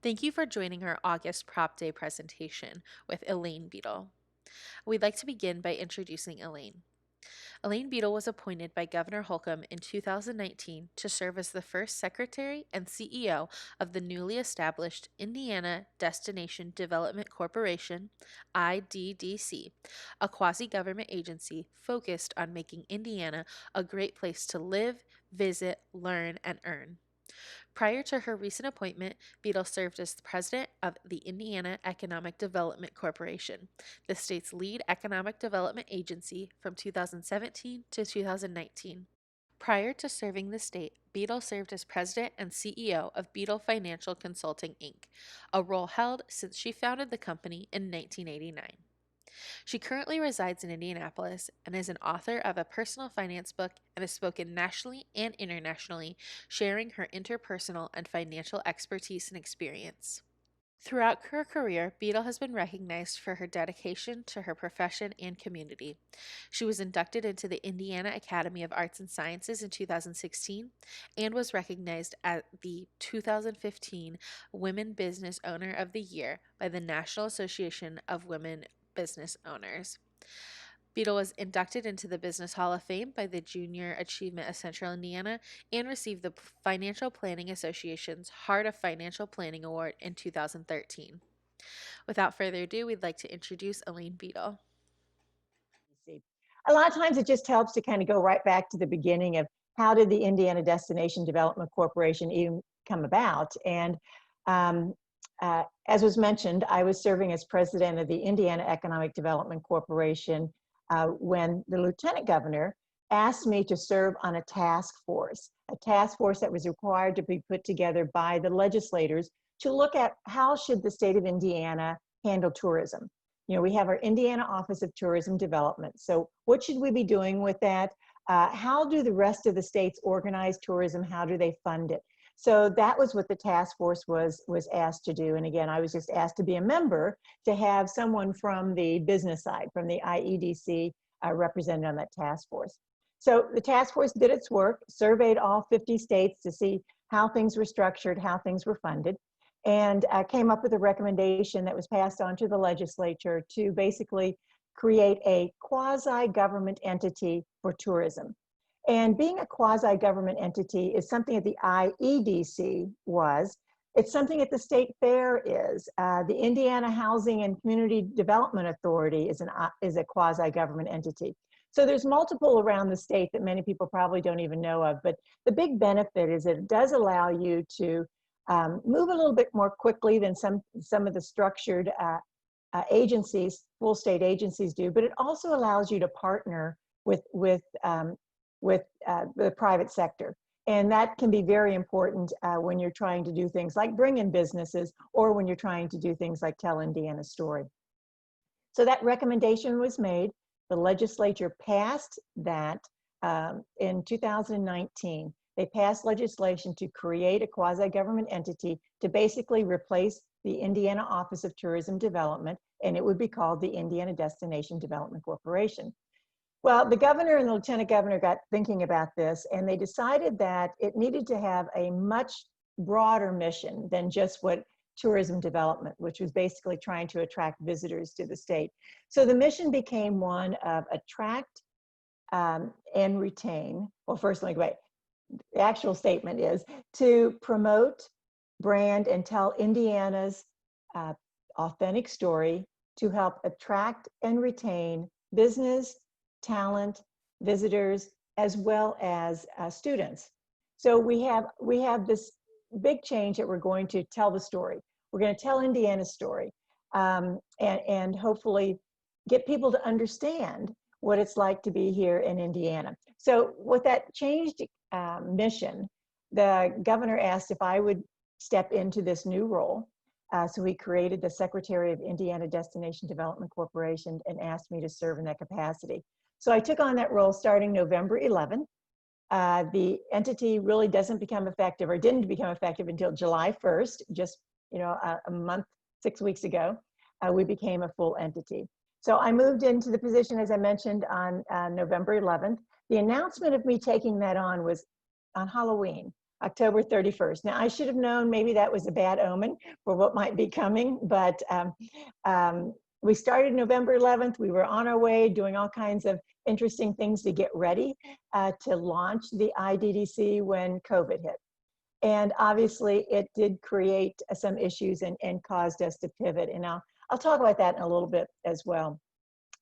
Thank you for joining our August Prop Day presentation with Elaine Bedel. We'd like to begin by introducing Elaine. Elaine Bedel was appointed by Governor Holcomb in 2019 to serve as the first Secretary and CEO of the newly established Indiana Destination Development Corporation, IDDC, a quasi-government agency focused on making Indiana a great place to live, visit, learn, and earn. Prior to her recent appointment, Beadle served as the president of the Indiana Economic Development Corporation, the state's lead economic development agency from 2017 to 2019. Prior to serving the state, Beadle served as president and CEO of Beadle Financial Consulting, Inc., a role held since she founded the company in 1989. She currently resides in Indianapolis and is an author of a personal finance book and has spoken nationally and internationally, sharing her interpersonal and financial expertise and experience. Throughout her career, Beadle has been recognized for her dedication to her profession and community. She was inducted into the Indiana Academy of Arts and Sciences in 2016 and was recognized at the 2015 Women Business Owner of the Year by the National Association of Women Business Owners. Beadle was inducted into the Business Hall of Fame by the Junior Achievement of Central Indiana and received the Financial Planning Association's Heart of Financial Planning Award in 2013. Without further ado, we'd like to introduce Elaine Beadle. A lot of times it just helps to kind of go right back to the beginning of how did the Indiana Destination Development Corporation even come about. And as was mentioned, I was serving as president of the Indiana Economic Development Corporation when the lieutenant governor asked me to serve on a task force that was required to be put together by the legislators to look at how should the state of Indiana handle tourism. You know, we have our Indiana Office of Tourism Development. So what should we be doing with that? How do the rest of the states organize tourism? How do they fund it? So that was what the task force was asked to do. And again, I was just asked to be a member to have someone from the business side, from the IEDC, represented on that task force. So the task force did its work, surveyed all 50 states to see how things were structured, how things were funded, and came up with a recommendation that was passed on to the legislature to basically create a quasi-government entity for tourism. And being a quasi-government entity is something that the IEDC was. It's something that the state fair is. The Indiana Housing and Community Development Authority is a quasi-government entity. So there's multiple around the state that many people probably don't even know of. But the big benefit is that it does allow you to move a little bit more quickly than some of the structured agencies, full state agencies do, but it also allows you to partner with the private sector. And that can be very important when you're trying to do things like bring in businesses or when you're trying to do things like tell Indiana's story. So that recommendation was made. The legislature passed that in 2019. They passed legislation to create a quasi-government entity to basically replace the Indiana Office of Tourism Development, and it would be called the Indiana Destination Development Corporation. Well, the governor and the lieutenant governor got thinking about this, and they decided that it needed to have a much broader mission than just what tourism development, which was basically trying to attract visitors to the state. So the mission became one of attract and retain. Well, first, let me go back. The actual statement is to promote, brand, and tell Indiana's authentic story to help attract and retain business, talent, visitors, as well as students. So we have this big change that we're going to tell the story. We're going to tell Indiana's story and hopefully get people to understand what it's like to be here in Indiana. So with that changed mission, the governor asked if I would step into this new role. So he created the Secretary of Indiana Destination Development Corporation and asked me to serve in that capacity. So I took on that role starting November 11th. The entity really doesn't become effective or didn't become effective until July 1st, just a month, 6 weeks ago, we became a full entity. So I moved into the position, as I mentioned, on November 11th. The announcement of me taking that on was on Halloween. October 31st. Now, I should have known maybe that was a bad omen for what might be coming, but we started November 11th. We were on our way doing all kinds of interesting things to get ready to launch the IDDC when COVID hit. And obviously, it did create some issues and caused us to pivot. And I'll talk about that in a little bit as well.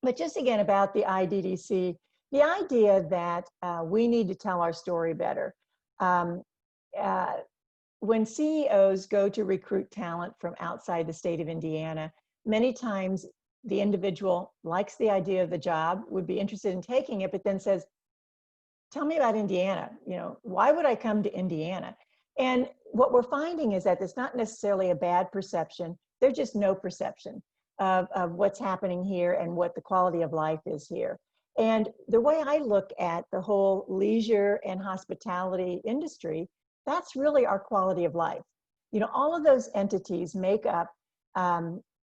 But just again about the IDDC, the idea that we need to tell our story better. Um, uh, when CEOs go to recruit talent from outside the state of Indiana, many times the individual likes the idea of the job, would be interested in taking it, but then says, tell me about Indiana. You know, why would I come to Indiana? And what we're finding is that it's not necessarily a bad perception. There's just no perception of what's happening here and what the quality of life is here. And the way I look at the whole leisure and hospitality industry, that's really our quality of life. You know, all of those entities make up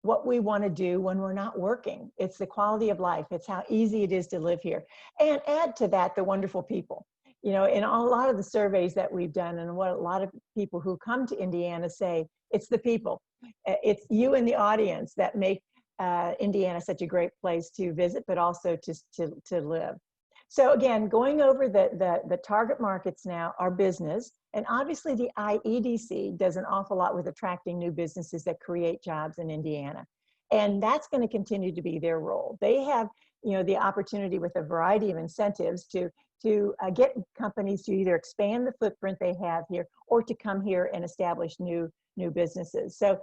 what we want to do when we're not working. It's the quality of life. It's how easy it is to live here. And add to that the wonderful people. You know, in a lot of the surveys that we've done and what a lot of people who come to Indiana say, it's the people. It's you in the audience that make Indiana such a great place to visit, but also to live. So again, going over the target markets now are business, and obviously the IEDC does an awful lot with attracting new businesses that create jobs in Indiana. And that's going to continue to be their role. They have, you know, the opportunity with a variety of incentives to get companies to either expand the footprint they have here or to come here and establish new businesses. So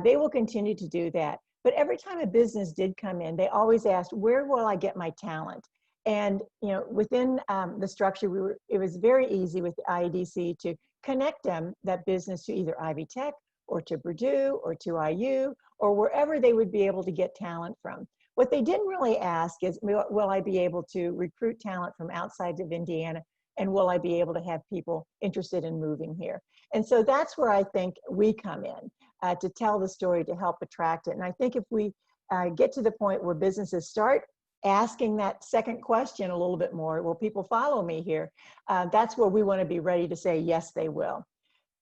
they will continue to do that. But every time a business did come in, they always asked, where will I get my talent? And you know, within the structure, it was very easy with the IEDC to connect them, that business, to either Ivy Tech or to Purdue or to IU or wherever they would be able to get talent from. What they didn't really ask is, will I be able to recruit talent from outside of Indiana, and will I be able to have people interested in moving here? And so that's where I think we come in to tell the story, to help attract it. And I think if we get to the point where businesses start asking that second question a little bit more, will people follow me here? That's where we want to be ready to say, yes, they will.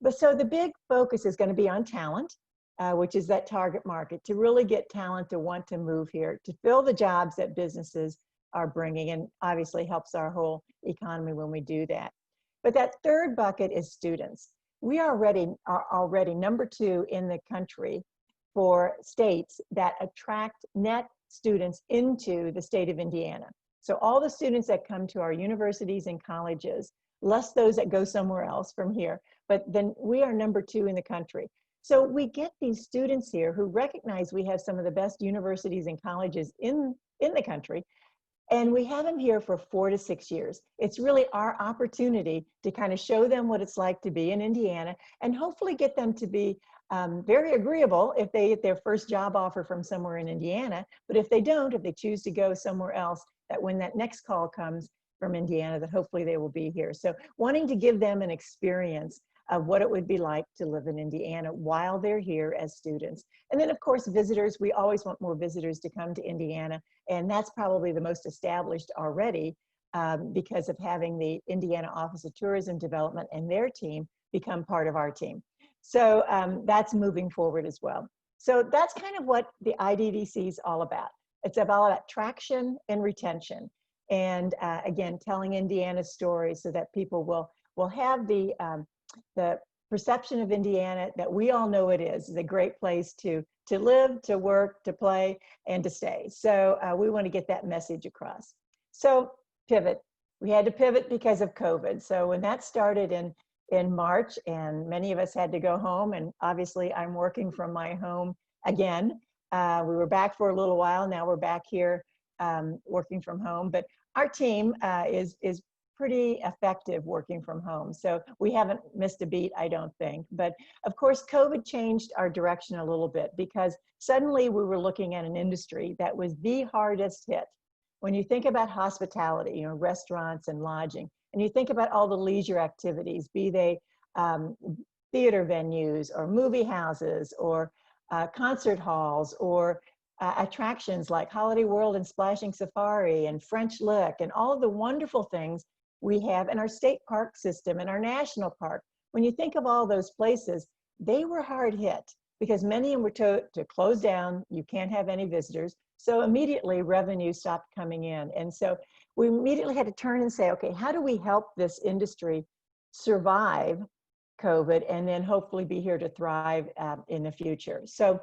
But so the big focus is going to be on talent, which is that target market, to really get talent to want to move here, to fill the jobs that businesses are bringing, and obviously helps our whole economy when we do that. But that third bucket is students. We are already number 2 in the country for states that attract net students into the state of Indiana. So all the students that come to our universities and colleges, less those that go somewhere else from here, but then we are number 2 in the country. So we get these students here who recognize we have some of the best universities and colleges in the country, and we have them here for 4 to 6 years. It's really our opportunity to kind of show them what it's like to be in Indiana, and hopefully get them to be very agreeable if they get their first job offer from somewhere in Indiana. But if they don't, if they choose to go somewhere else, that when that next call comes from Indiana, that hopefully they will be here. So wanting to give them an experience of what it would be like to live in Indiana while they're here as students. And then of course, visitors, we always want more visitors to come to Indiana. And that's probably the most established already because of having the Indiana Office of Tourism Development and their team become part of our team. So that's moving forward as well. So that's kind of what the IDDC is all about. It's all about traction and retention. And again, telling Indiana's story so that people will have the perception of Indiana that we all know it is a great place to live, to work, to play, and to stay. So we want to get that message across. So pivot. We had to pivot because of COVID. So when that started in March, and many of us had to go home, and obviously I'm working from my home again. We were back for a little while. Now we're back here working from home. But our team is pretty effective working from home. So we haven't missed a beat, I don't think. But of course, COVID changed our direction a little bit because suddenly we were looking at an industry that was the hardest hit. When you think about hospitality, you know, restaurants and lodging, and you think about all the leisure activities, be they theater venues or movie houses or concert halls or attractions like Holiday World and Splashing Safari and French Lick and all of the wonderful things we have in our state park system and our national park. when you think of all those places, they were hard hit because many of them were told to close down, you can't have any visitors. So immediately revenue stopped coming in. And so we immediately had to turn and say, okay, how do we help this industry survive COVID and then hopefully be here to thrive in the future? So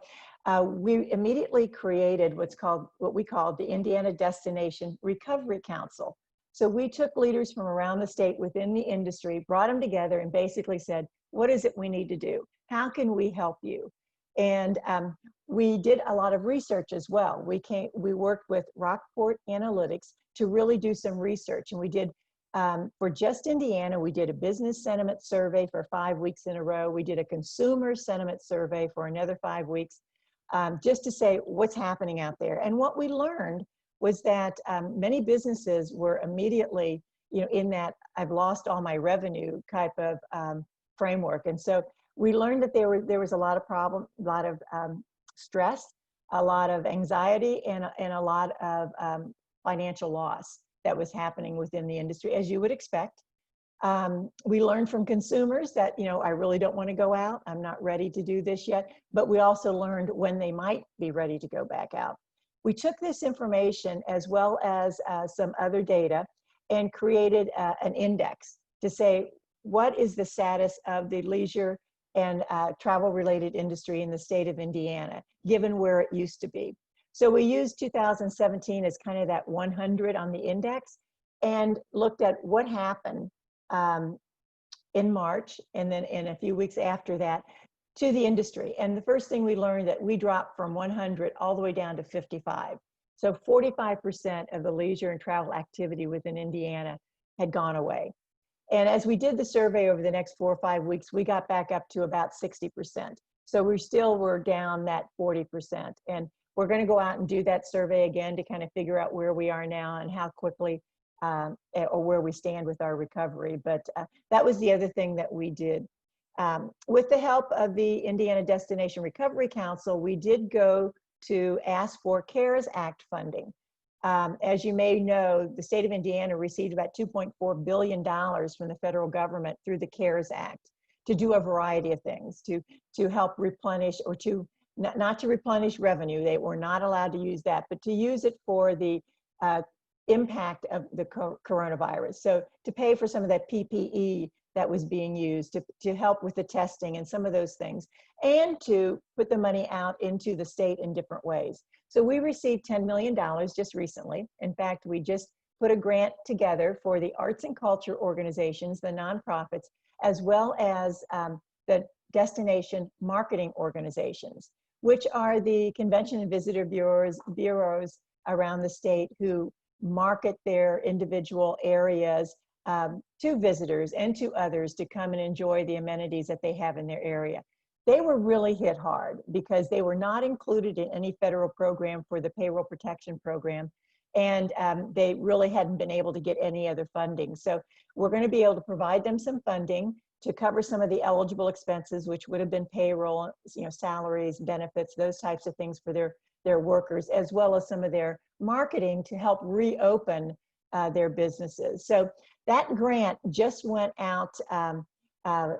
we immediately created what we called the Indiana Destination Recovery Council. So we took leaders from around the state within the industry, brought them together and basically said, what is it we need to do? How can we help you? And we did a lot of research as well. We worked with Rockport Analytics to really do some research. And we did, for just Indiana, we did a business sentiment survey for 5 weeks in a row. We did a consumer sentiment survey for another 5 weeks, just to say what's happening out there. And what we learned was that many businesses were immediately, in that I've lost all my revenue type of framework. And so we learned that there was a lot of stress, a lot of anxiety, and a lot of financial loss that was happening within the industry, as you would expect. We learned from consumers that, I really don't want to go out. I'm not ready to do this yet. But we also learned when they might be ready to go back out. We took this information as well as some other data and created an index to say, what is the status of the leisure and travel-related industry in the state of Indiana, given where it used to be. So we used 2017 as kind of that 100 on the index and looked at what happened in March and then in a few weeks after that to the industry. And the first thing we learned that we dropped from 100 all the way down to 55. So 45% of the leisure and travel activity within Indiana had gone away. And as we did the survey over the next 4 or 5 weeks, we got back up to about 60%. So we still were down that 40%. And we're going to go out and do that survey again to kind of figure out where we are now and how quickly or where we stand with our recovery. But that was the other thing that we did. With the help of the Indiana Destination Recovery Council, we did go to ask for CARES Act funding. As you may know, the state of Indiana received about $2.4 billion from the federal government through the CARES Act to do a variety of things, to help replenish or to not to replenish revenue. They were not allowed to use that, but to use it for the impact of the coronavirus. So to pay for some of that PPE that was being used, to help with the testing and some of those things, and to put the money out into the state in different ways. So we received $10 million just recently. In fact, we just put a grant together for the arts and culture organizations, the nonprofits, as well as the destination marketing organizations, which are the convention and visitor bureaus around the state who market their individual areas to visitors and to others to come and enjoy the amenities that they have in their area. They were really hit hard because they were not included in any federal program for the payroll protection program, and they really hadn't been able to get any other funding. So we're going to be able to provide them some funding to cover some of the eligible expenses, which would have been payroll, salaries, benefits, those types of things for their workers, as well as some of their marketing to help reopen their businesses. So that grant just went out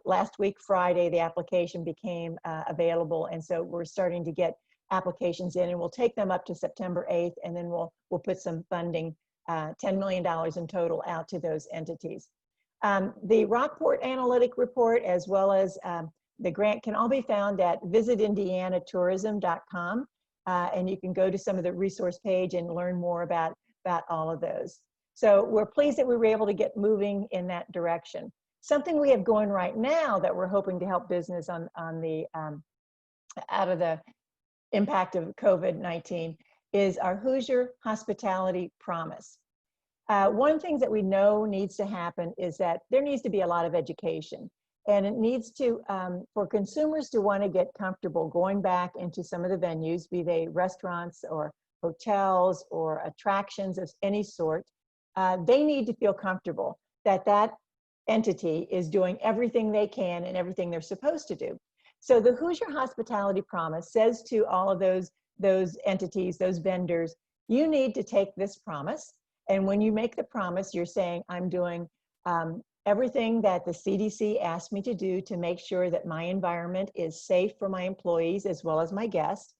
last week, Friday. The application became available, and so we're starting to get applications in, and we'll take them up to September 8th, and then we'll put some funding, $10 million in total, out to those entities. The Rockport Analytic Report, as well as the grant, can all be found at visitindianatourism.com, and you can go to some of the resource page and learn more about all of those. So we're pleased that we were able to get moving in that direction. Something we have going right now that we're hoping to help business on the out of the impact of COVID-19 is our Hoosier Hospitality Promise. One thing that we know needs to happen is that there needs to be a lot of education, and it needs to, for consumers to want to get comfortable going back into some of the venues, be they restaurants or hotels or attractions of any sort. They need to feel comfortable that that entity is doing everything they can and everything they're supposed to do. So the Hoosier Hospitality Promise says to all of those entities, those vendors, you need to take this promise. And when you make the promise, you're saying, I'm doing everything that the CDC asked me to do to make sure that my environment is safe for my employees as well as my guests.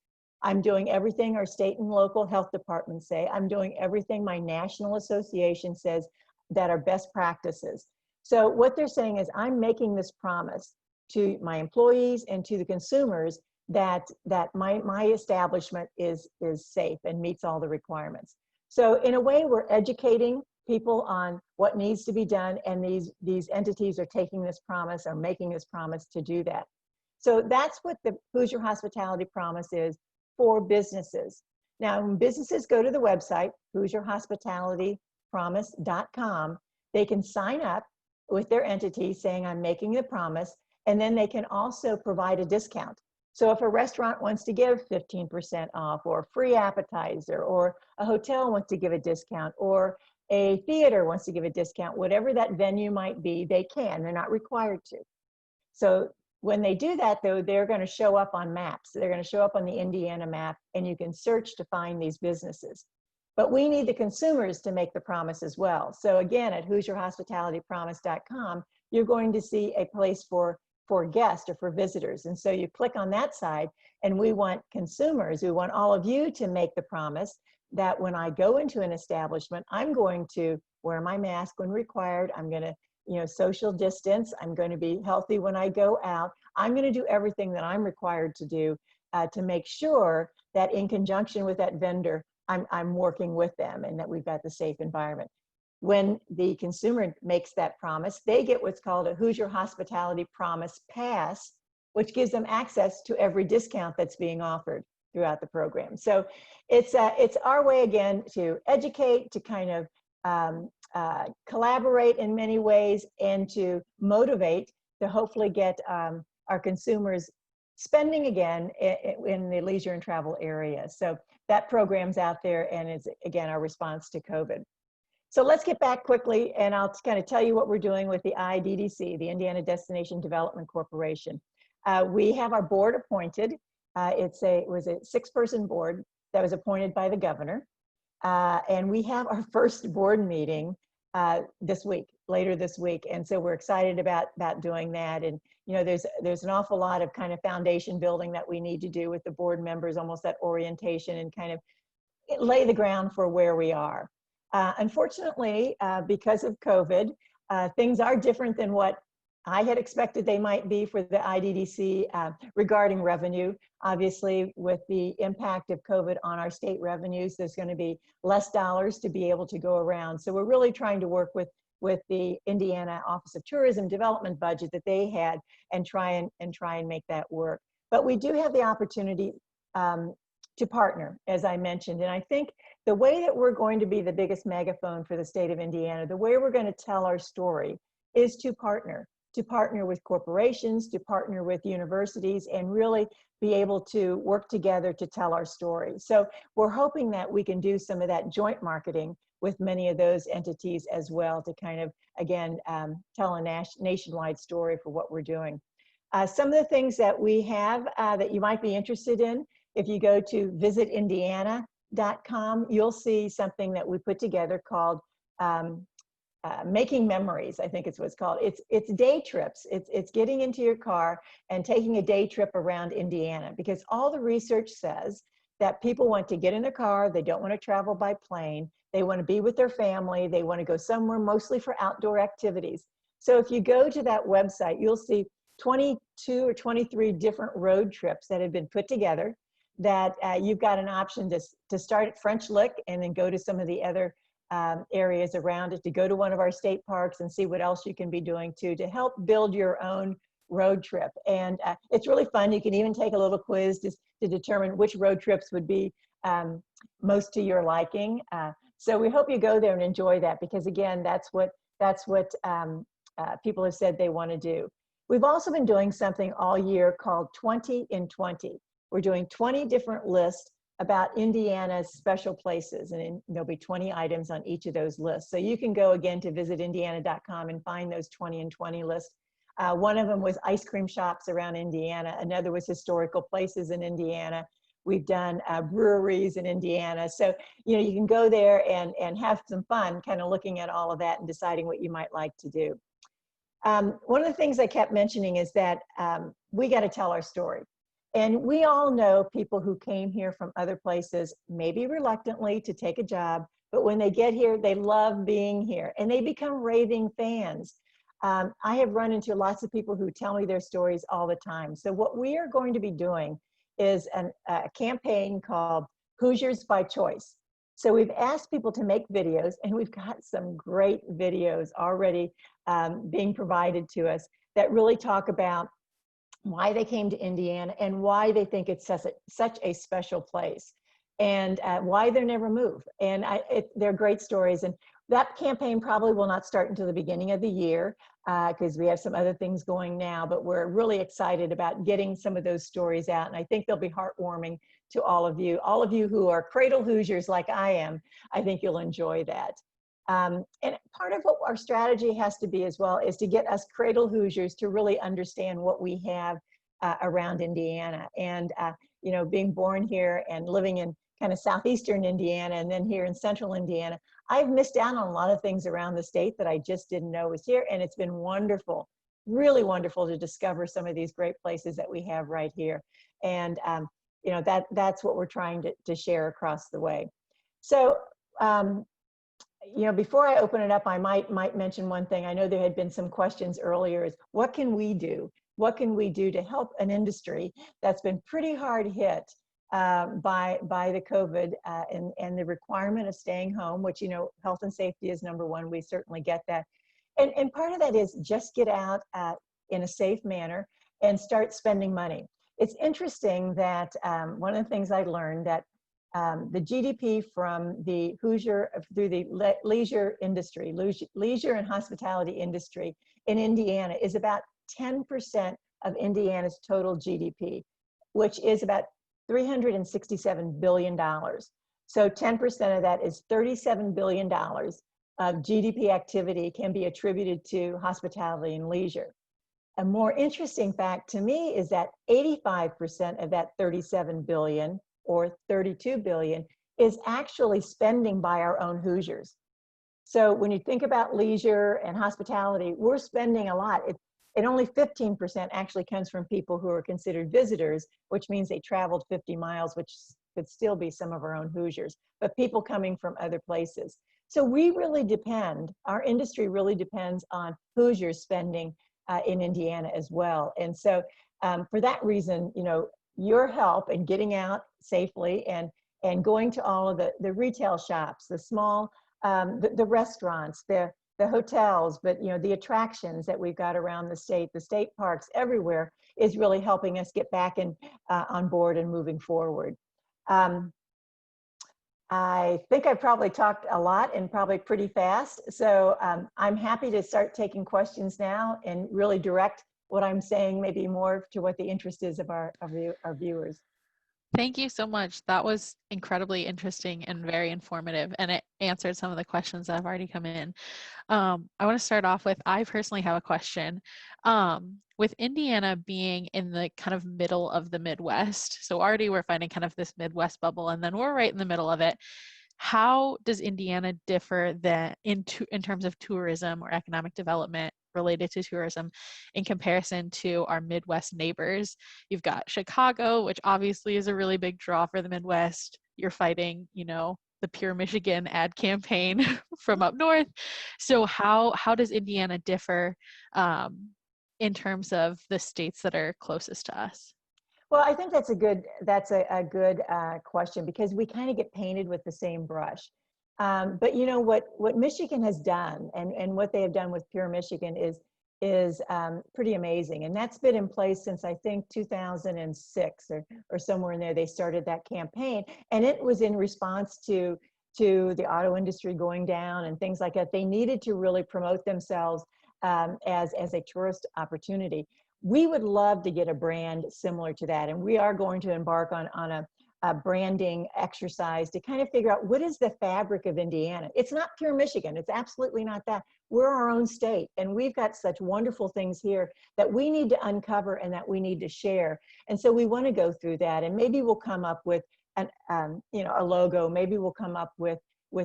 I'm doing everything our state and local health departments say. I'm doing everything my national association says that are best practices. So what they're saying is I'm making this promise to my employees and to the consumers that my establishment is safe and meets all the requirements. So in a way, we're educating people on what needs to be done, and these entities are taking this promise or making this promise to do that. So that's what the Hoosier Hospitality Promise is for businesses. Now, when businesses go to the website, HoosierHospitalityPromise.com, they can sign up with their entity saying, I'm making the promise, and then they can also provide a discount. So if a restaurant wants to give 15% off, or a free appetizer, or a hotel wants to give a discount, or a theater wants to give a discount, whatever that venue might be, they can. They're not required to. So when they do that, though, they're going to show up on maps. They're going to show up on the Indiana map, and you can search to find these businesses. But we need the consumers to make the promise as well. So again, at HoosierHospitalityPromise.com, you're going to see a place for guests or for visitors. And so you click on that side, and we want consumers, we want all of you to make the promise that when I go into an establishment, I'm going to wear my mask when required. I'm going to, social distance. I'm going to be healthy when I go out. I'm going to do everything that I'm required to do to make sure that in conjunction with that vendor, I'm working with them and that we've got the safe environment. When the consumer makes that promise, they get what's called a Hoosier Hospitality Promise Pass, which gives them access to every discount that's being offered throughout the program. So it's our way, again, to educate, to kind of collaborate in many ways, and to motivate to hopefully get our consumers spending again in the leisure and travel area. So that program's out there, and it's, again, our response to COVID. So let's get back quickly, and I'll kind of tell you what we're doing with the IDDC, the Indiana Destination Development Corporation. We have our board appointed. It was a 6-person board that was appointed by the governor. And we have our first board meeting later this week. And so we're excited about doing that. And, there's an awful lot of kind of foundation building that we need to do with the board members, almost that orientation, and kind of lay the ground for where we are. Unfortunately, because of COVID, things are different than what I had expected they might be for the IDDC regarding revenue. Obviously, with the impact of COVID on our state revenues, there's going to be less dollars to be able to go around. So we're really trying to work with the Indiana Office of Tourism Development budget that they had, and try and make that work. But we do have the opportunity to partner, as I mentioned. And I think the way that we're going to be the biggest megaphone for the state of Indiana, the way we're going to tell our story, is to partner with corporations, to partner with universities, and really be able to work together to tell our story. So we're hoping that we can do some of that joint marketing with many of those entities as well, to kind of, again, tell a nationwide story for what we're doing. Some of the things that we have that you might be interested in, if you go to visitindiana.com, you'll see something that we put together called Making Memories, I think it's what's called. It's day trips. It's getting into your car and taking a day trip around Indiana, because all the research says that people want to get in their car. They don't want to travel by plane. They want to be with their family. They want to go somewhere mostly for outdoor activities. So if you go to that website, you'll see 22 or 23 different road trips that have been put together, that you've got an option to start at French Lick and then go to some of the other areas around it, to go to one of our state parks and see what else you can be doing to help build your own road trip. And it's really fun. You can even take a little quiz to determine which road trips would be most to your liking. So we hope you go there and enjoy that, because again, that's what people have said they want to do. We've also been doing something all year called 20 in 20. We're doing 20 different lists about Indiana's special places, and there'll be 20 items on each of those lists. So you can go again to visitindiana.com and find those 20 in 20 lists. One of them was ice cream shops around Indiana. Another was historical places in Indiana. We've done breweries in Indiana. So, you can go there and have some fun kind of looking at all of that and deciding what you might like to do. One of the things I kept mentioning is that we got to tell our story. And we all know people who came here from other places, maybe reluctantly to take a job, but when they get here, they love being here and they become raving fans. I have run into lots of people who tell me their stories all the time. So what we are going to be doing is a campaign called Hoosiers by Choice. So we've asked people to make videos, and we've got some great videos already being provided to us that really talk about why they came to Indiana and why they think it's such a special place, and why they never move. And they're great stories. And that campaign probably will not start until the beginning of the year because we have some other things going now, but we're really excited about getting some of those stories out. And I think they'll be heartwarming to all of you who are cradle Hoosiers like I am. I think you'll enjoy that. And part of what our strategy has to be as well is to get us cradle Hoosiers to really understand what we have around Indiana. And, you know, being born here and living in kind of southeastern Indiana and then here in central Indiana, I've missed out on a lot of things around the state that I just didn't know was here. And it's been wonderful, really wonderful to discover some of these great places that we have right here. And, you know, that's what we're trying to share across the way. So, you know, before I open it up, I might mention one thing. I know there had been some questions earlier, is what can we do? What can we do to help an industry that's been pretty hard hit by the COVID and the requirement of staying home, which, you know, health and safety is number one. We certainly get that. And part of that is just get out in a safe manner and start spending money. It's interesting that one of the things I learned that the GDP from the Hoosier through the leisure industry, leisure and hospitality industry in Indiana is about 10% of Indiana's total GDP, which is about $367 billion. So 10% of that is $37 billion of GDP activity can be attributed to hospitality and leisure. A more interesting fact to me is that 85% of that 37 billion or 32 billion is actually spending by our own Hoosiers. So when you think about leisure and hospitality, we're spending a lot. And only 15% actually comes from people who are considered visitors, which means they traveled 50 miles, which could still be some of our own Hoosiers, but people coming from other places. So we really depend, our industry really depends on Hoosiers spending in Indiana as well. And so for that reason, you know, your help in getting out safely and going to all of the retail shops, the small, the restaurants, the hotels, but you know, the attractions that we've got around the state parks everywhere is really helping us get back on board and moving forward. I think I probably talked a lot and probably pretty fast. So I'm happy to start taking questions now and really direct what I'm saying maybe more to what the interest is of our viewers. Thank you so much. That was incredibly interesting and very informative, and it answered some of the questions that have already come in. I want to start off with, I personally have a question. With Indiana being in the kind of middle of the Midwest, so already we're finding kind of this Midwest bubble, and then we're right in the middle of it. How does Indiana differ in terms of tourism or economic development related to tourism in comparison to our Midwest neighbors? You've got Chicago, which obviously is a really big draw for the Midwest. You're fighting, you know, the Pure Michigan ad campaign from up north. So how does Indiana differ in terms of the states that are closest to us? Well, I think that's a good question, because we kind of get painted with the same brush. But you know what Michigan has done, and what they have done with Pure Michigan is pretty amazing, and that's been in place since I think 2006 or somewhere in there. They started that campaign, and it was in response to the auto industry going down and things like that. They needed to really promote themselves as a tourist opportunity. We would love to get a brand similar to that, and we are going to embark on a branding exercise to kind of figure out what is the fabric of Indiana. It's not Pure Michigan. It's absolutely not that. We're our own state, and we've got such wonderful things here that we need to uncover and that we need to share. And so we want to go through that, and maybe we'll come up with you know, a logo. Maybe we'll come up with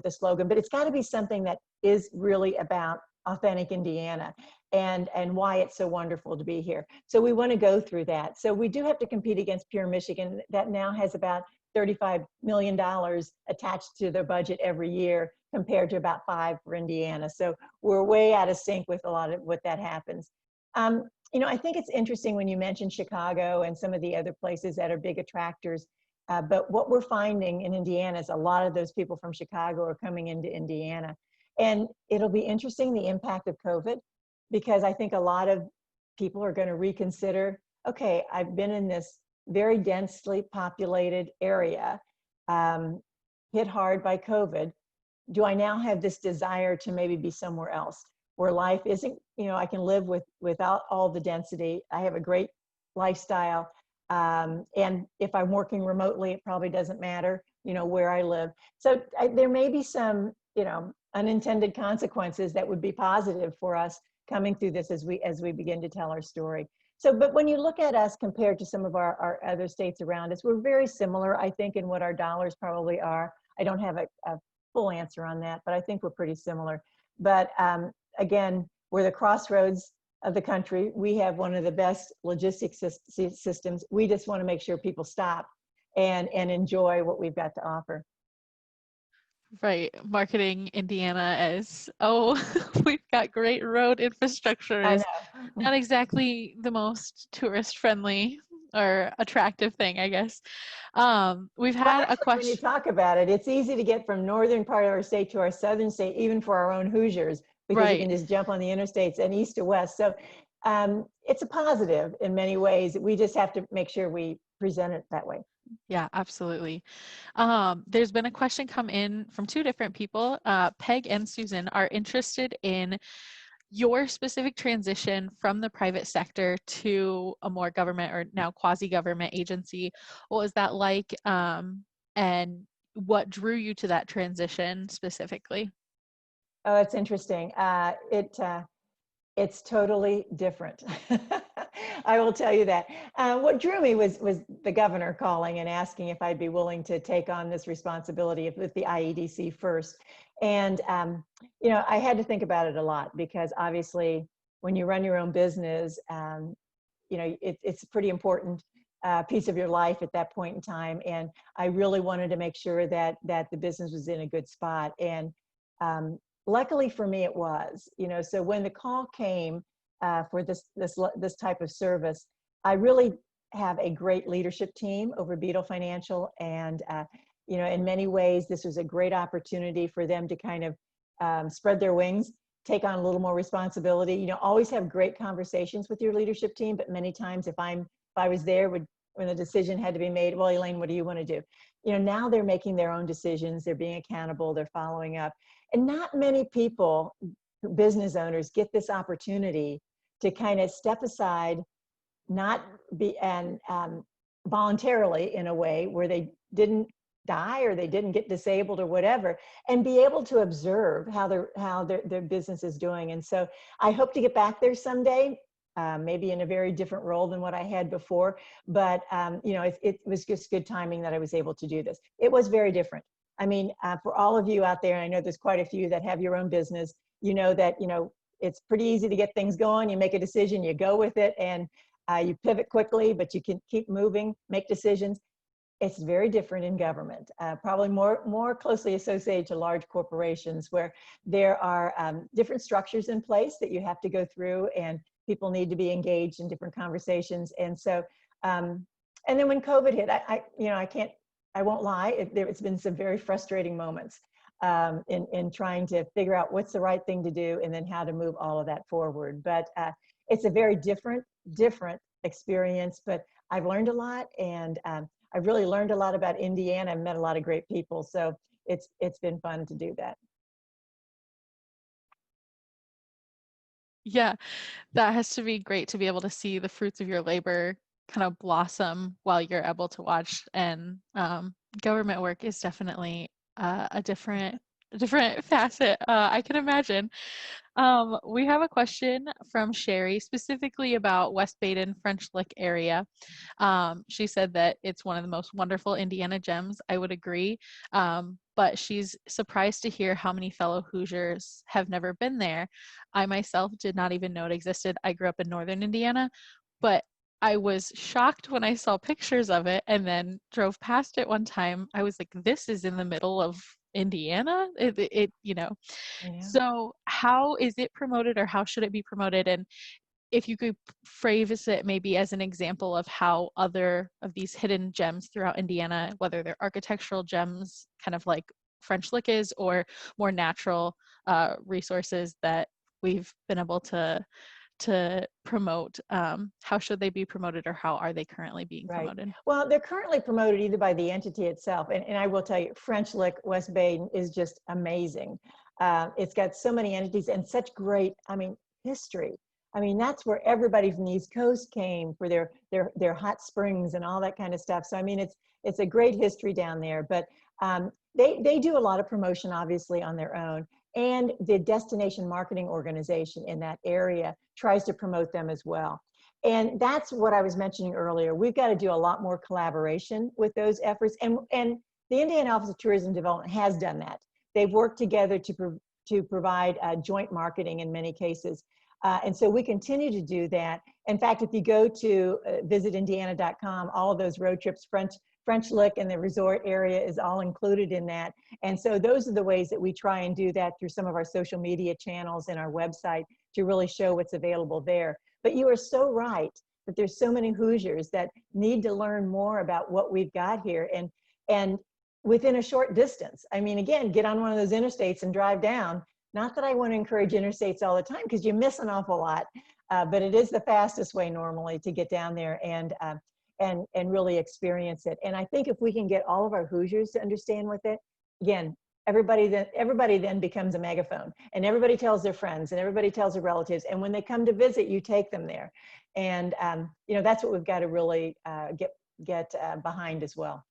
a slogan, but it's got to be something that is really about authentic Indiana and why it's so wonderful to be here. So we want to go through that. So we do have to compete against Pure Michigan that now has about $35 million attached to their budget every year compared to about 5 for Indiana. So we're way out of sync with a lot of what that happens. I think it's interesting when you mention Chicago and some of the other places that are big attractors. But what we're finding in Indiana is a lot of those people from Chicago are coming into Indiana. And it'll be interesting, the impact of COVID, because I think a lot of people are going to reconsider, okay, I've been in this very densely populated area, hit hard by COVID. Do I now have this desire to maybe be somewhere else where life isn't, I can live without all the density. I have a great lifestyle. And if I'm working remotely, it probably doesn't matter, where I live. So there may be some, unintended consequences that would be positive for us coming through this as we begin to tell our story. So, but when you look at us compared to some of our other states around us, we're very similar, I think, in what our dollars probably are. I don't have a full answer on that, but I think we're pretty similar. But again, we're the crossroads of the country. We have one of the best logistics systems. We just want to make sure people stop and enjoy what we've got to offer. Right. Marketing Indiana as, oh, we've got great road infrastructure I is know. not exactly the most tourist friendly or attractive thing, I guess. We've Well, had a actually, when you question. talk about it, it's easy to get from northern part of our state to our southern state, even for our own Hoosiers, because you Right. can just jump on the interstates and east to west. So it's a positive in many ways. We just have to make sure we present it that way. Yeah, absolutely. There's been a question come in from two different people. Peg and Susan are interested in your specific transition from the private sector to a more government or now quasi-government agency. What was that like? And what drew you to that transition specifically? Oh, that's interesting. It's totally different. I will tell you that. What drew me was the governor calling and asking if I'd be willing to take on this responsibility with the IEDC first. And I had to think about it a lot because obviously, when you run your own business, it's a pretty important piece of your life at that point in time. And I really wanted to make sure that the business was in a good spot. And luckily for me, it was. So when the call came for this type of service, I really have a great leadership team over Bedel Financial, and in many ways, this was a great opportunity for them to kind of spread their wings, take on a little more responsibility. Always have great conversations with your leadership team, but many times if I was there, when the decision had to be made, well, Elaine, what do you want to do? Now they're making their own decisions, they're being accountable, they're following up. And not many people, business owners, get this opportunity to kind of step aside, not be, and voluntarily in a way where they didn't die or they didn't get disabled or whatever, and be able to observe how their business is doing. And so I hope to get back there someday, maybe in a very different role than what I had before. But it was just good timing that I was able to do this. It was very different. I mean, for all of you out there, and I know there's quite a few that have your own business, that it's pretty easy to get things going. You make a decision, you go with it, and you pivot quickly, but you can keep moving, make decisions. It's very different in government, probably more closely associated to large corporations, where there are different structures in place that you have to go through, and people need to be engaged in different conversations. And so, and then when COVID hit, I won't lie, it's been some very frustrating moments in trying to figure out what's the right thing to do and then how to move all of that forward. But it's a very different experience, but I've learned a lot, and I've really learned a lot about Indiana and met a lot of great people. So it's been fun to do that. Yeah, that has to be great to be able to see the fruits of your labor kind of blossom while you're able to watch. And government work is definitely a different different facet. I can imagine. We have a question from Sherry specifically about West Baden, French Lick area. She said that it's one of the most wonderful Indiana gems. I would agree. But she's surprised to hear how many fellow Hoosiers have never been there. I myself did not even know it existed. I grew up in northern Indiana, but I was shocked when I saw pictures of it and then drove past it one time. I was like, this is in the middle of Indiana? Yeah. So how is it promoted, or how should it be promoted? And if you could phrase it maybe as an example of how other of these hidden gems throughout Indiana, whether they're architectural gems, kind of like French Lick is, or more natural resources that we've been able to promote, how should they be promoted, or how are they currently being Right. promoted? Well, they're currently promoted either by the entity itself, and I will tell you, French Lick, West Baden is just amazing. It's got so many entities and such great, I mean, history. I mean, that's where everybody from the East Coast came for their hot springs and all that kind of stuff. So I mean, it's a great history down there. But they do a lot of promotion, obviously, on their own. And the destination marketing organization in that area tries to promote them as well. And that's what I was mentioning earlier. We've got to do a lot more collaboration with those efforts. And the Indiana Office of Tourism Development has done that. They've worked together to provide joint marketing in many cases. And so we continue to do that. In fact, if you go to visitindiana.com, all of those road trips, French Lick and the resort area is all included in that. And so those are the ways that we try and do that through some of our social media channels and our website to really show what's available there. But you are so right that there's so many Hoosiers that need to learn more about what we've got here, and within a short distance. I mean, again, get on one of those interstates and drive down. Not that I want to encourage interstates all the time, because you miss an awful lot, but it is the fastest way normally to get down there and really experience it. And I think if we can get all of our Hoosiers to understand with it, again, everybody then becomes a megaphone, and everybody tells their friends and everybody tells their relatives. And when they come to visit, you take them there. And that's what we've got to really get behind as well.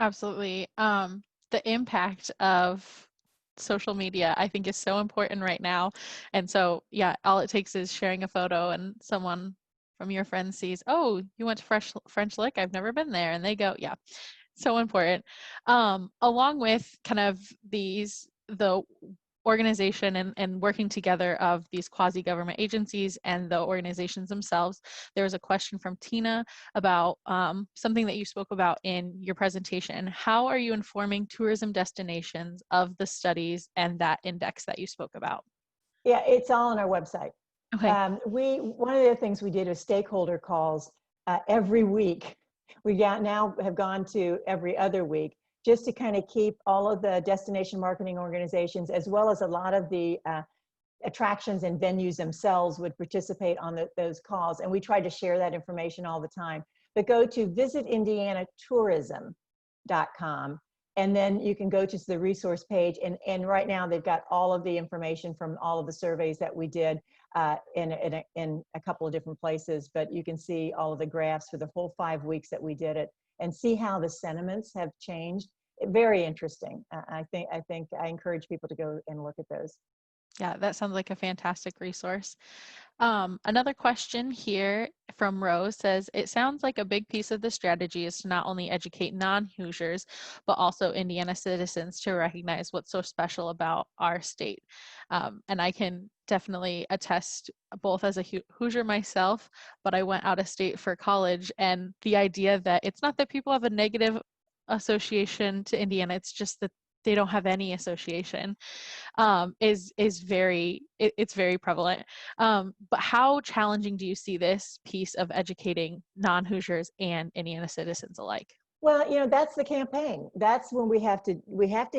Absolutely. The impact of social media, I think, is so important right now. And so, yeah, all it takes is sharing a photo and someone from your friends sees, oh, you went to French Lick, I've never been there. And they go, yeah, so important. Along with kind of the organization and working together of these quasi-government agencies and the organizations themselves, there was a question from Tina about something that you spoke about in your presentation. How are you informing tourism destinations of the studies and that index that you spoke about? Yeah, it's all on our website. Okay. One of the things we did is stakeholder calls every week. We now have gone to every other week, just to kind of keep all of the destination marketing organizations, as well as a lot of the attractions and venues themselves, would participate on those calls. And we try to share that information all the time. But go to visitindianatourism.com, and then you can go to the resource page. And right now they've got all of the information from all of the surveys that we did in a couple of different places. But you can see all of the graphs for the whole 5 weeks that we did it, and see how the sentiments have changed. Very interesting. I think I encourage people to go and look at those. Yeah, that sounds like a fantastic resource. Another question here from Rose says, it sounds like a big piece of the strategy is to not only educate non-Hoosiers, but also Indiana citizens to recognize what's so special about our state. And I can definitely attest, both as a Hoosier myself, but I went out of state for college, and the idea that it's not that people have a negative association to Indiana, it's just that they don't have any association, is very, it's very prevalent. But how challenging do you see this piece of educating non-Hoosiers and Indiana citizens alike? Well, that's the campaign. That's when we have to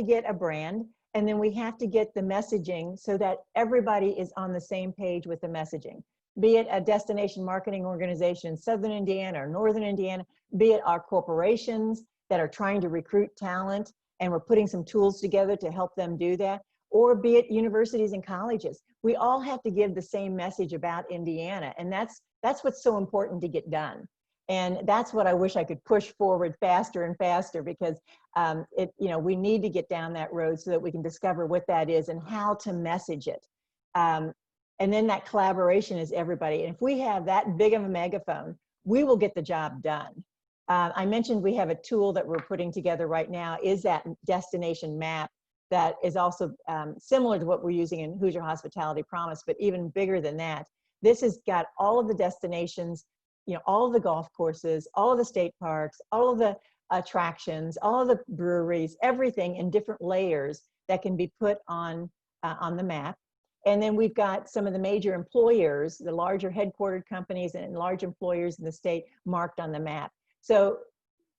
get a brand, and then we have to get the messaging so that everybody is on the same page with the messaging. Be it a destination marketing organization in Southern Indiana or Northern Indiana, be it our corporations that are trying to recruit talent, and we're putting some tools together to help them do that, or be it universities and colleges. We all have to give the same message about Indiana, and that's what's so important to get done. And that's what I wish I could push forward faster and faster, because we need to get down that road so that we can discover what that is and how to message it. Um, and then that collaboration is everybody. And if we have that big of a megaphone, we will get the job done. I mentioned we have a tool that we're putting together right now, is that destination map that is also similar to what we're using in Hoosier Hospitality Promise, but even bigger than that. This has got all of the destinations, all of the golf courses, all of the state parks, all of the attractions, all of the breweries, everything in different layers that can be put on the map. And then we've got some of the major employers, the larger headquartered companies and large employers in the state marked on the map. So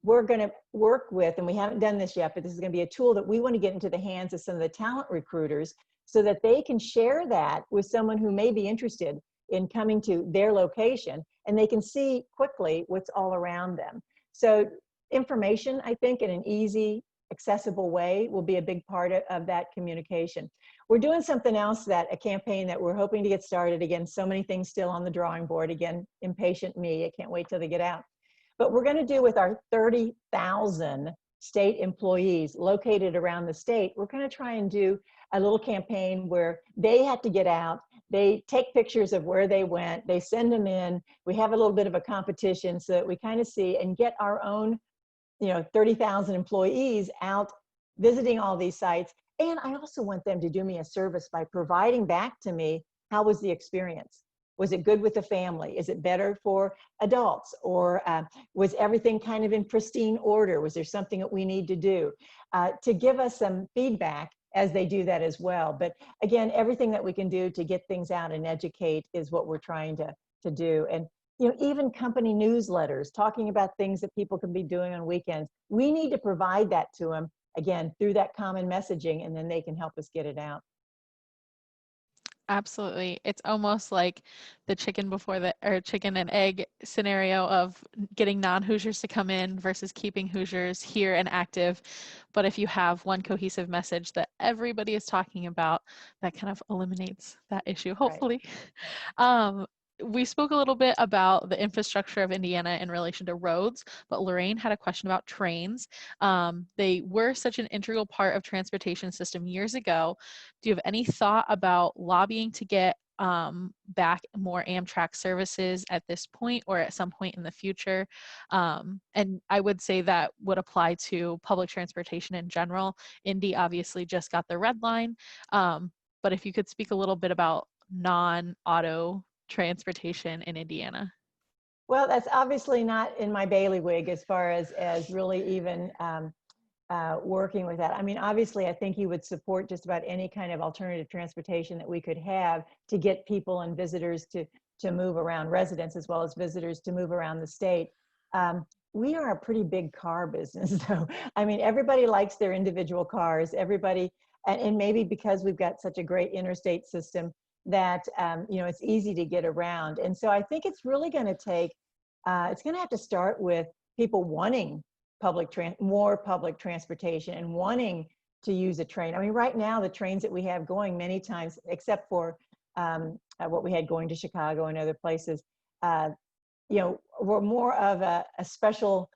we're going to work with, and we haven't done this yet, but this is going to be a tool that we want to get into the hands of some of the talent recruiters so that they can share that with someone who may be interested in coming to their location, and they can see quickly what's all around them. So information, I think, in an easy, accessible way will be a big part of that communication. We're doing something else, a campaign that we're hoping to get started. Again, so many things still on the drawing board. Again, impatient me, I can't wait till they get out. But we're going to do with our 30,000 state employees located around the state, we're going to try and do a little campaign where they have to get out, they take pictures of where they went, they send them in, we have a little bit of a competition so that we kind of see and get our own 30,000 employees out visiting all these sites. And I also want them to do me a service by providing back to me, how was the experience? Was it good with the family? Is it better for adults? Or was everything kind of in pristine order? Was there something that we need to do? To give us some feedback as they do that as well. But again, everything that we can do to get things out and educate is what we're trying to do. And even company newsletters, talking about things that people can be doing on weekends. We need to provide that to them, again, through that common messaging, and then they can help us get it out. Absolutely. It's almost like the chicken chicken and egg scenario of getting non-Hoosiers to come in versus keeping Hoosiers here and active. But if you have one cohesive message that everybody is talking about, that kind of eliminates that issue, Right. hopefully. We spoke a little bit about the infrastructure of Indiana in relation to roads, but Lorraine had a question about trains. They were such an integral part of transportation system years ago. Do you have any thought about lobbying to get back more Amtrak services at this point or at some point in the future? And I would say that would apply to public transportation in general. Indy obviously just got the red line, but if you could speak a little bit about non-auto transportation in Indiana. Well, that's obviously not in my bailiwick as far as really even working with that. I mean, obviously, I think you would support just about any kind of alternative transportation that we could have to get people and visitors to move around, residents as well as visitors to move around the state. We are a pretty big car business, though. I mean, everybody likes their individual cars. Everybody, and maybe because we've got such a great interstate system, that it's easy to get around. And so I think it's really going to take, it's going to have to start with people wanting more public transportation and wanting to use a train. I mean, right now the trains that we have going many times, except for what we had going to Chicago and other places, were more of a special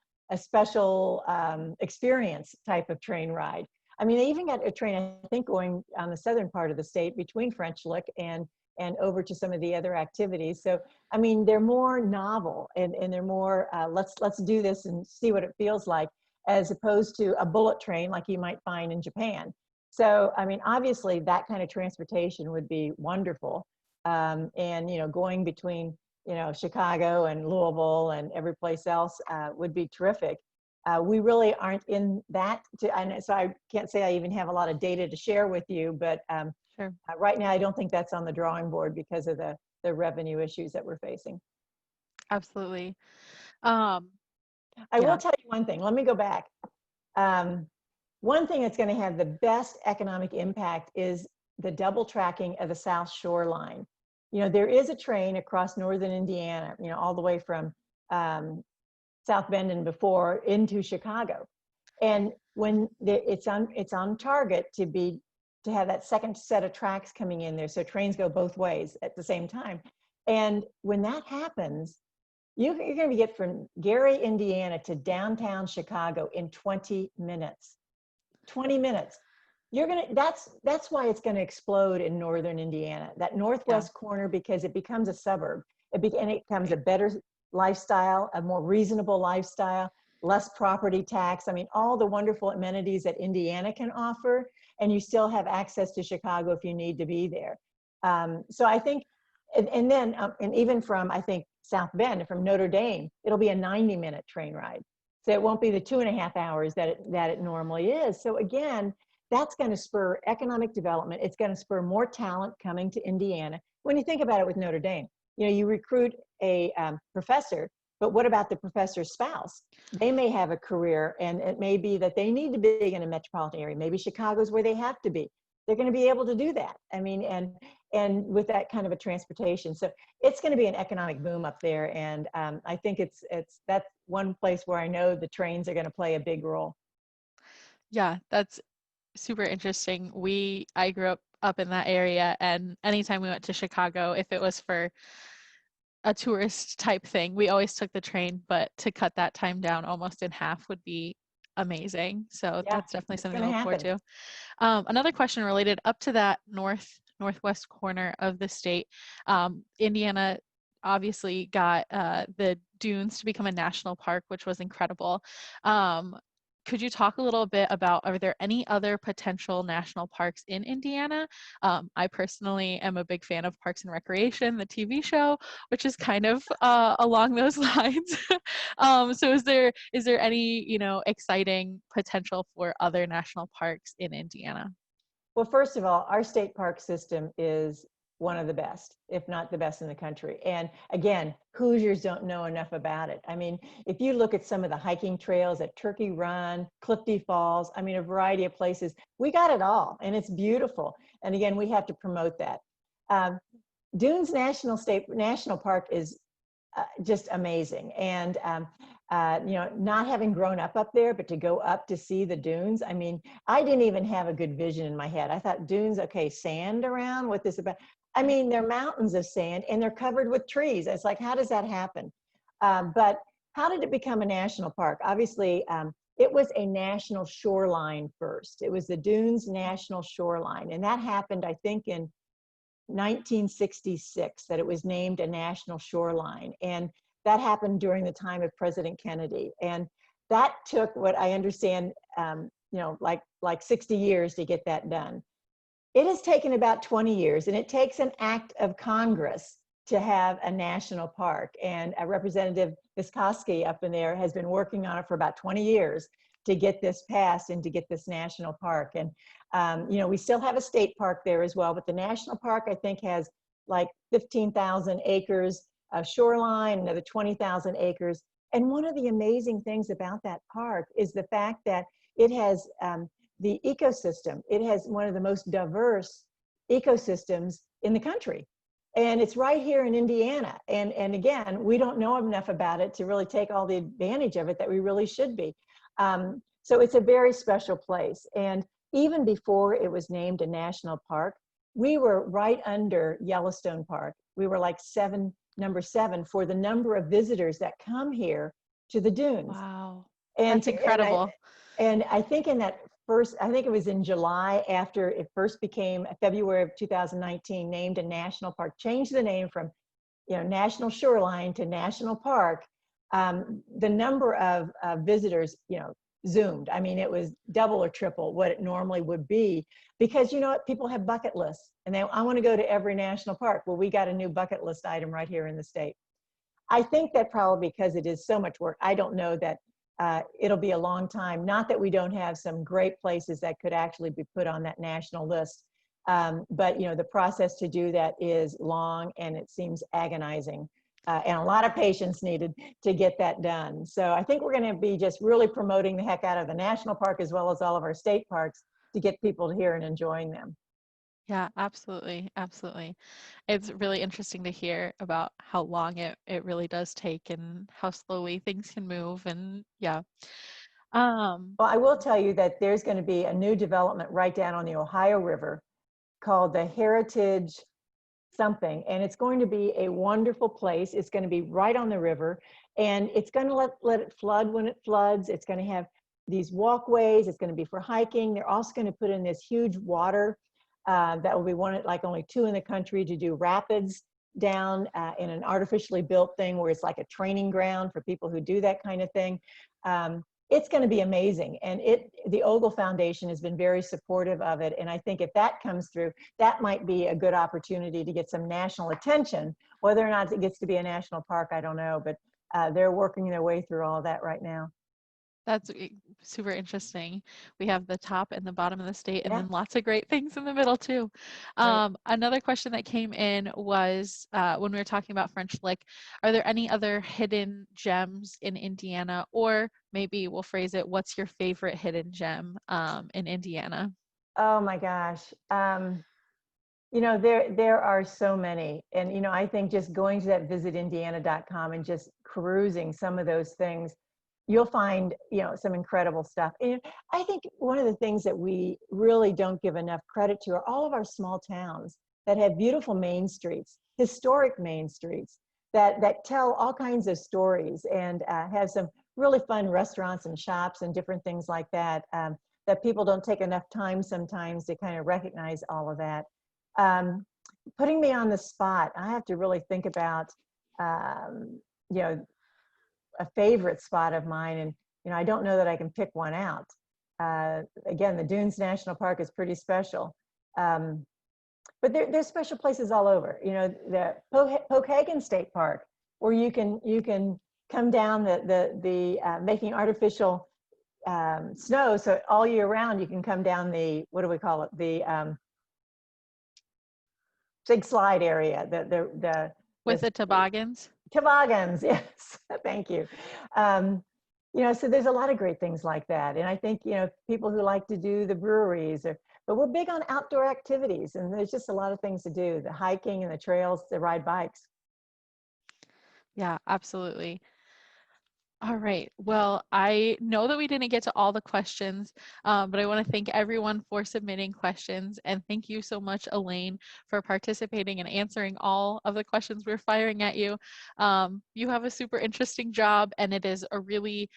experience type of train ride. I mean, they even got a train, I think, going on the southern part of the state between French Lick and over to some of the other activities. So, I mean, they're more novel and they're more, let's do this and see what it feels like, as opposed to a bullet train like you might find in Japan. So, I mean, obviously that kind of transportation would be wonderful. And, going between, Chicago and Louisville and every place else would be terrific. We really aren't in that, and so I can't say I even have a lot of data to share with you, but Sure. right now I don't think that's on the drawing board because of the revenue issues that we're facing. Absolutely. I will tell you one thing. Let me go back. One thing that's going to have the best economic impact is the double tracking of the South Shore line. There is a train across northern Indiana, all the way from South Bend and before into Chicago. And when it's on target to have that second set of tracks coming in there, so trains go both ways at the same time. And when that happens, You're going to get from Gary, Indiana to downtown Chicago in 20 minutes. 20 minutes. That's why it's going to explode in northern Indiana, that Yeah. northwest corner, because it becomes a suburb. And it becomes a better lifestyle, a more reasonable lifestyle, less property tax. I mean, all the wonderful amenities that Indiana can offer, and you still have access to Chicago if you need to be there. So I think, and then, and even from, I think, South Bend, from Notre Dame, it'll be a 90-minute train ride. So it won't be the 2.5 hours that it normally is. So again, that's going to spur economic development. It's going to spur more talent coming to Indiana. When you think about it with Notre Dame, you know, you recruit a professor, but what about the professor's spouse? They may have a career, and it may be that they need to be in a metropolitan area. Maybe Chicago's where they have to be. They're going to be able to do that. I mean, and with that kind of a transportation. So it's going to be an economic boom up there. And I think that's one place where I know the trains are going to play a big role. Yeah, that's super interesting. I grew up in that area, and anytime we went to Chicago, if it was for a tourist type thing, we always took the train, but to cut that time down almost in half would be amazing. So Yeah, that's definitely it's something going to to look forward happen. to. Another question related up to that northwest corner of the state. Indiana obviously got the dunes to become a national park, which was incredible. Could you talk a little bit about, are there any other potential national parks in Indiana? I personally am a big fan of Parks and Recreation, the TV show, which is kind of along those lines. So is there any, exciting potential for other national parks in Indiana? Well, first of all, our state park system is one of the best, if not the best in the country. And again, Hoosiers don't know enough about it. I mean, if you look at some of the hiking trails at Turkey Run, Clifty Falls, I mean, a variety of places, we got it all, and it's beautiful. And again, we have to promote that. Dunes National Park is just amazing. And not having grown up there, but to go up to see the dunes. I mean, I didn't even have a good vision in my head. I thought dunes, okay, sand around, what this about? I mean, they're mountains of sand and they're covered with trees. It's like, how does that happen? But how did it become a national park? Obviously, it was a national shoreline first. It was the Dunes National Shoreline. And that happened, I think, in 1966, that it was named a national shoreline. And that happened during the time of President Kennedy. And that took, what I understand, like 60 years to get that done. It has taken about 20 years, and it takes an act of Congress to have a national park. And Representative Viskoski up in there has been working on it for about 20 years to get this passed and to get this national park. And we still have a state park there as well, but the national park, I think, has like 15,000 acres of shoreline, another 20,000 acres. And one of the amazing things about that park is the fact that it has the ecosystem. It has one of the most diverse ecosystems in the country. And it's right here in Indiana. And again, we don't know enough about it to really take all the advantage of it that we really should be. So it's a very special place. And even before it was named a national park, we were right under Yellowstone Park. We were like number 7 for the number of visitors that come here to the dunes. Wow, And that's incredible. And I think in that I think it was in July, after it first became February of 2019, named a national park, changed the name from, National Shoreline to National Park. The number of visitors, zoomed. I mean, it was double or triple what it normally would be, because people have bucket lists and I want to go to every national park. Well, we got a new bucket list item right here in the state. I think that probably because it is so much work, I don't know that it'll be a long time. Not that we don't have some great places that could actually be put on that national list. But the process to do that is long, and it seems agonizing. And a lot of patience needed to get that done. So I think we're going to be just really promoting the heck out of the national park as well as all of our state parks to get people here and enjoying them. Yeah, absolutely. Absolutely. It's really interesting to hear about how long it really does take and how slowly things can move. And yeah. Well, I will tell you that there's going to be a new development right down on the Ohio River called the Heritage something, and it's going to be a wonderful place. It's going to be right on the river, and it's going to let it flood when it floods. It's going to have these walkways. It's going to be for hiking. They're also going to put in this huge water that will be one, like only two in the country, to do rapids down in an artificially built thing where it's like a training ground for people who do that kind of thing. It's going to be amazing. And the Ogle Foundation has been very supportive of it. And I think if that comes through, that might be a good opportunity to get some national attention. Whether or not it gets to be a national park, I don't know, but they're working their way through all that right now. That's super interesting. We have the top and the bottom of the state, and Yeah, then lots of great things in the middle too. right. Another question that came in was when we were talking about French Lick, are there any other hidden gems in Indiana? Or maybe we'll phrase it, what's your favorite hidden gem in Indiana? Oh my gosh. You know, there are so many. And, you know, I think just going to that visitindiana.com and just perusing some of those things, you'll find, you know, some incredible stuff. And I think one of the things that we really don't give enough credit to are all of our small towns that have beautiful main streets, historic main streets that tell all kinds of stories, and have some really fun restaurants and shops and different things like that, that people don't take enough time sometimes to kind of recognize all of that. Um, Putting me on the spot, I have to really think about, you know, a favorite spot of mine, and you know, I don't know that I can pick one out. Again, the Dunes National Park is pretty special, but there's special places all over. You know, the Pokagon State Park, where you can come down the making artificial snow, so all year round you can come down the, what do we call it, the big slide area, With the the toboggans? toboggans. Yes, thank you. You know, so there's a lot of great things like that. And I think, you know, people who like to do the breweries, but we're big on outdoor activities, and there's just a lot of things to do, the hiking and the trails, to ride bikes. Yeah, absolutely. All right. Well, I know that we didn't get to all the questions, but I want to thank everyone for submitting questions. And thank you so much, Elaine, for participating and answering all of the questions we're firing at you. You have a super interesting job, and it is a really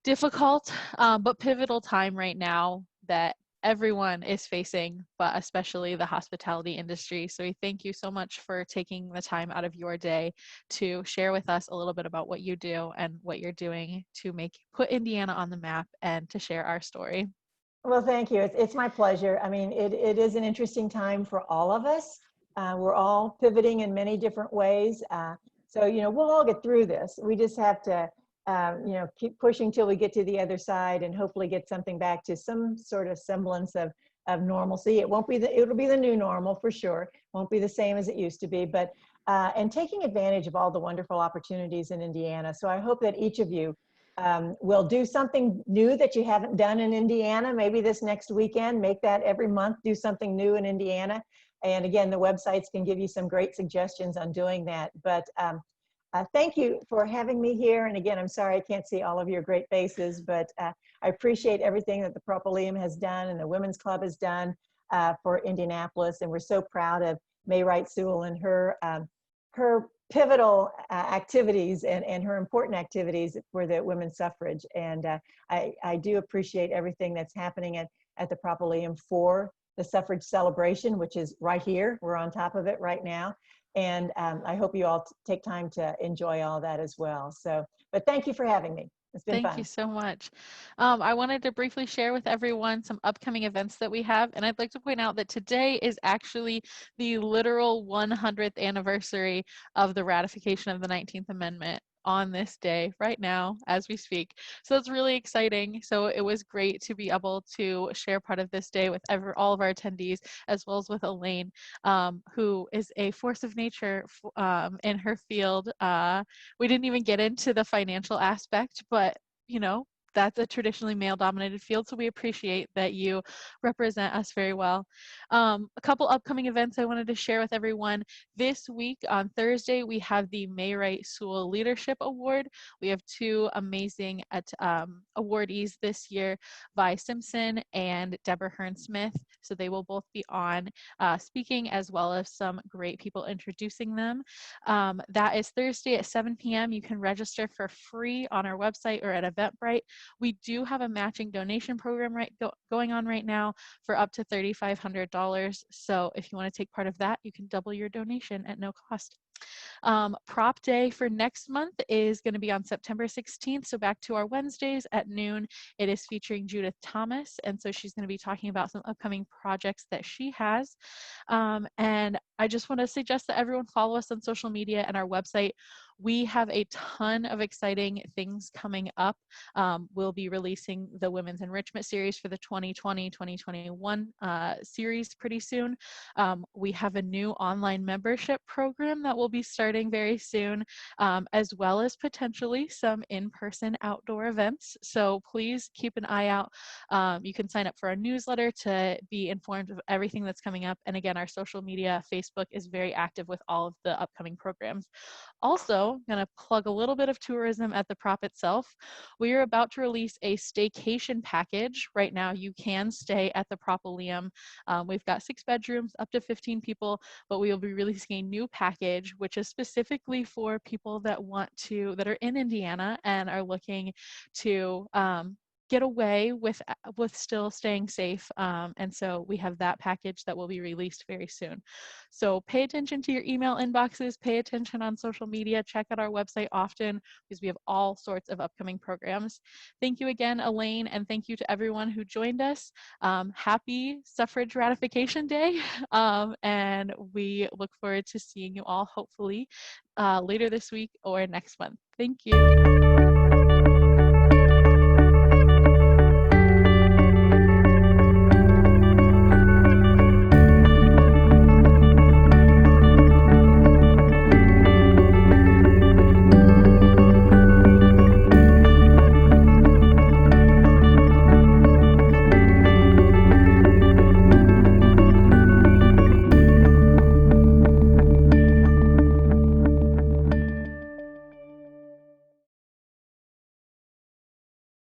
difficult but pivotal time right now that everyone is facing, but especially the hospitality industry. So we thank you so much for taking the time out of your day to share with us a little bit about what you do and what you're doing to put Indiana on the map and to share our story. Well, thank you. It's my pleasure. I mean, it is an interesting time for all of us. We're all pivoting in many different ways. So, you know, we'll all get through this. We just have to, you know, keep pushing till we get to the other side, and hopefully get something back to some sort of semblance of normalcy. It won't be it'll be the new normal for sure. Won't be the same as it used to be, but, and taking advantage of all the wonderful opportunities in Indiana. So I hope that each of you we'll do something new that you haven't done in Indiana, maybe this next weekend. Make that every month, do something new in Indiana. And again, the websites can give you some great suggestions on doing that. But thank you for having me here. And again, I'm sorry I can't see all of your great faces, but I appreciate everything that the Propylaeum has done and the Women's Club has done for Indianapolis. And we're so proud of May Wright Sewell and her pivotal activities and her important activities for the women's suffrage. And I do appreciate everything that's happening at the Propylaeum for the suffrage celebration, which is right here. We're on top of it right now. And I hope you all take time to enjoy all that as well. So, but thank you for having me. It's been Thank fun. you so much. I wanted to briefly share with everyone some upcoming events that we have. And I'd like to point out that today is actually the literal 100th anniversary of the ratification of the 19th Amendment on this day right now as we speak. So it's really exciting. So it was great to be able to share part of this day with all of our attendees, as well as with Elaine, who is a force of nature in her field. We didn't even get into the financial aspect, but you know, that's a traditionally male-dominated field, so we appreciate that you represent us very well. A couple upcoming events I wanted to share with everyone. This week on Thursday, we have the Mayrite Sewell Leadership Award. We have two amazing awardees this year, Vi Simpson and Deborah Hearn-Smith. So they will both be on speaking, as well as some great people introducing them. That is Thursday at 7 p.m. You can register for free on our website or at Eventbrite. We do have a matching donation program going on right now for up to $3,500. So if you want to take part of that, you can double your donation at no cost. Prop Day for next month is going to be on September 16th. So back to our Wednesdays at noon. It is featuring Judith Thomas. And so she's going to be talking about some upcoming projects that she has. And I just want to suggest that everyone follow us on social media and our website. We have a ton of exciting things coming up. We'll be releasing the Women's Enrichment Series for the 2020-2021 series pretty soon. We have a new online membership program that will be starting very soon, as well as potentially some in-person outdoor events. So please keep an eye out. You can sign up for our newsletter to be informed of everything that's coming up. And again, our social media, Facebook is very active with all of the upcoming programs. Also, I'm going to plug a little bit of tourism at the prop itself. We are about to release a staycation package. Right now, you can stay at the Propylaeum. We've got 6 bedrooms, up to 15 people, but we will be releasing a new package, which is specifically for people that that are in Indiana and are looking to get away with still staying safe. And so we have that package that will be released very soon. So pay attention to your email inboxes, pay attention on social media, check out our website often because we have all sorts of upcoming programs. Thank you again, Elaine, and thank you to everyone who joined us. Happy Suffrage Ratification Day, and we look forward to seeing you all hopefully later this week or next month. Thank you.